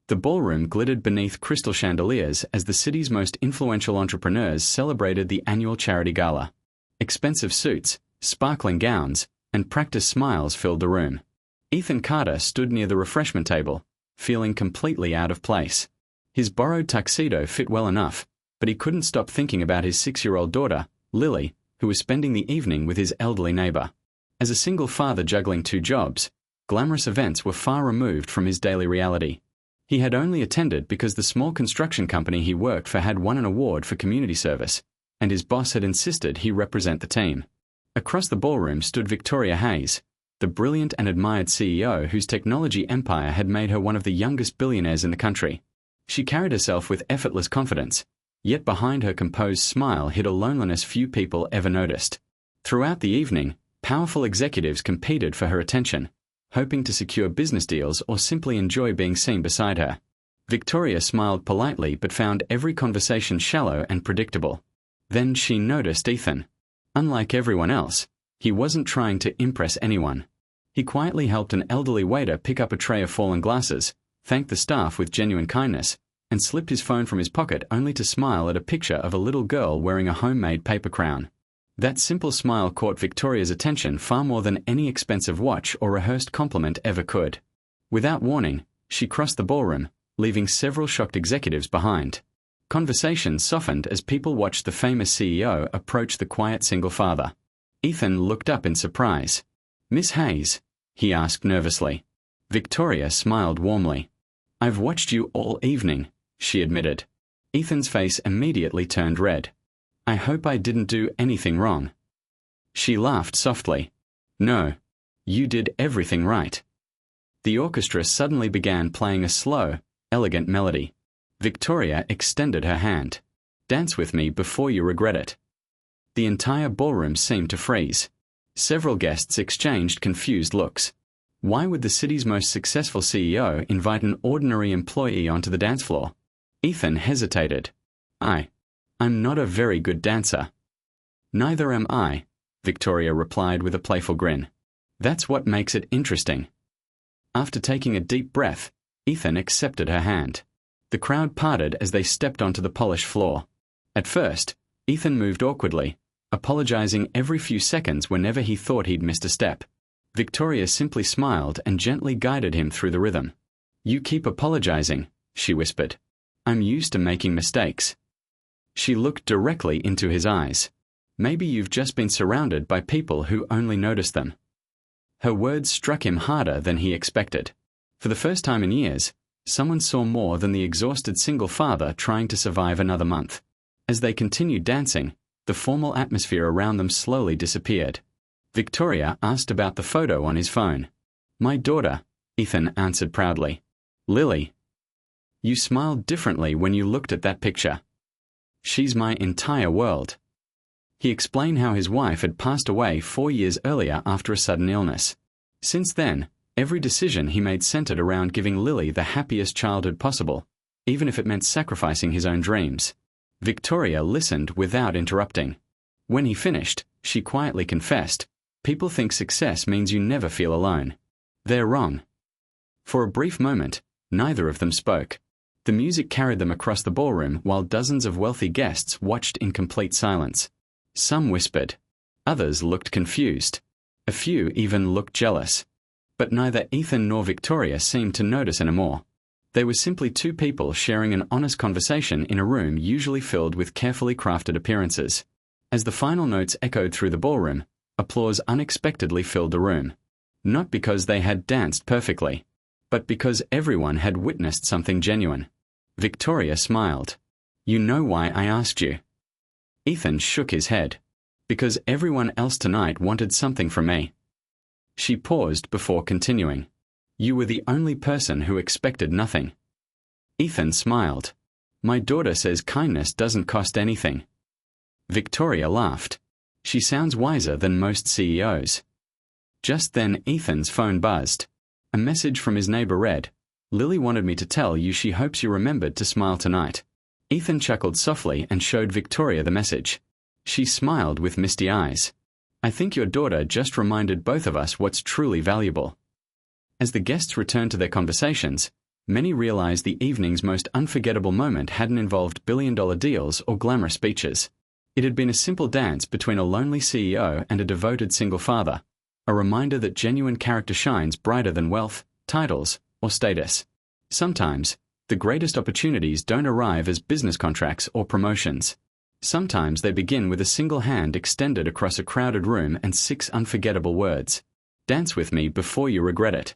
The ballroom glittered beneath crystal chandeliers as the city's most influential entrepreneurs celebrated the annual charity gala. Expensive suits, sparkling gowns, and practiced smiles filled the room. Ethan Carter stood near the refreshment table, feeling completely out of place. His borrowed tuxedo fit well enough, but he couldn't stop thinking about his 6-year-old daughter, Lily, who was spending the evening with his elderly neighbor. As a single father juggling 2 jobs, glamorous events were far removed from his daily reality. He had only attended because the small construction company he worked for had won an award for community service, and his boss had insisted he represent the team. Across the ballroom stood Victoria Hayes, the brilliant and admired CEO whose technology empire had made her one of the youngest billionaires in the country. She carried herself with effortless confidence, yet behind her composed smile hid a loneliness few people ever noticed. Throughout the evening, powerful executives competed for her attention, hoping to secure business deals or simply enjoy being seen beside her. Victoria smiled politely but found every conversation shallow and predictable. Then she noticed Ethan. Unlike everyone else, he wasn't trying to impress anyone. He quietly helped an elderly waiter pick up a tray of fallen glasses, thanked the staff with genuine kindness, and slipped his phone from his pocket only to smile at a picture of a little girl wearing a homemade paper crown. That simple smile caught Victoria's attention far more than any expensive watch or rehearsed compliment ever could. Without warning, she crossed the ballroom, leaving several shocked executives behind. Conversation softened as people watched the famous CEO approach the quiet single father. Ethan looked up in surprise. "Miss Hayes?" he asked nervously. Victoria smiled warmly. "I've watched you all evening," she admitted. Ethan's face immediately turned red. "I hope I didn't do anything wrong." She laughed softly. "No. You did everything right." The orchestra suddenly began playing a slow, elegant melody. Victoria extended her hand. "Dance with me before you regret it." The entire ballroom seemed to freeze. Several guests exchanged confused looks. Why would the city's most successful CEO invite an ordinary employee onto the dance floor? Ethan hesitated. I'm not a very good dancer." "Neither am I," Victoria replied with a playful grin. "That's what makes it interesting." After taking a deep breath, Ethan accepted her hand. The crowd parted as they stepped onto the polished floor. At first, Ethan moved awkwardly, apologizing every few seconds whenever he thought he'd missed a step. Victoria simply smiled and gently guided him through the rhythm. "You keep apologizing," she whispered. "I'm used to making mistakes." She looked directly into his eyes. "Maybe you've just been surrounded by people who only notice them." Her words struck him harder than he expected. For the first time in years, someone saw more than the exhausted single father trying to survive another month. As they continued dancing, the formal atmosphere around them slowly disappeared. Victoria asked about the photo on his phone. "My daughter," Ethan answered proudly. "Lily. You smiled differently when you looked at that picture. She's my entire world." He explained how his wife had passed away 4 years earlier after a sudden illness. Since then, every decision he made centered around giving Lily the happiest childhood possible, even if it meant sacrificing his own dreams. Victoria listened without interrupting. When he finished, she quietly confessed, "People think success means you never feel alone. They're wrong." For a brief moment, neither of them spoke. The music carried them across the ballroom while dozens of wealthy guests watched in complete silence. Some whispered. Others looked confused. A few even looked jealous. But neither Ethan nor Victoria seemed to notice anymore. They were simply 2 people sharing an honest conversation in a room usually filled with carefully crafted appearances. As the final notes echoed through the ballroom, applause unexpectedly filled the room. Not because they had danced perfectly, but because everyone had witnessed something genuine. Victoria smiled. "You know why I asked you." Ethan shook his head. "Because everyone else tonight wanted something from me." She paused before continuing. "You were the only person who expected nothing." Ethan smiled. "My daughter says kindness doesn't cost anything." Victoria laughed. "She sounds wiser than most CEOs." Just then Ethan's phone buzzed. A message from his neighbor read, "Lily wanted me to tell you she hopes you remembered to smile tonight." Ethan chuckled softly and showed Victoria the message. She smiled with misty eyes. "I think your daughter just reminded both of us what's truly valuable." As the guests returned to their conversations, Many realized the evening's most unforgettable moment hadn't involved billion-dollar deals or glamorous speeches. It had been a simple dance between a lonely CEO and a devoted single father, a reminder that genuine character shines brighter than wealth, titles, or status. Sometimes, the greatest opportunities don't arrive as business contracts or promotions. Sometimes they begin with a single hand extended across a crowded room and 6 unforgettable words. Dance with me before you regret it.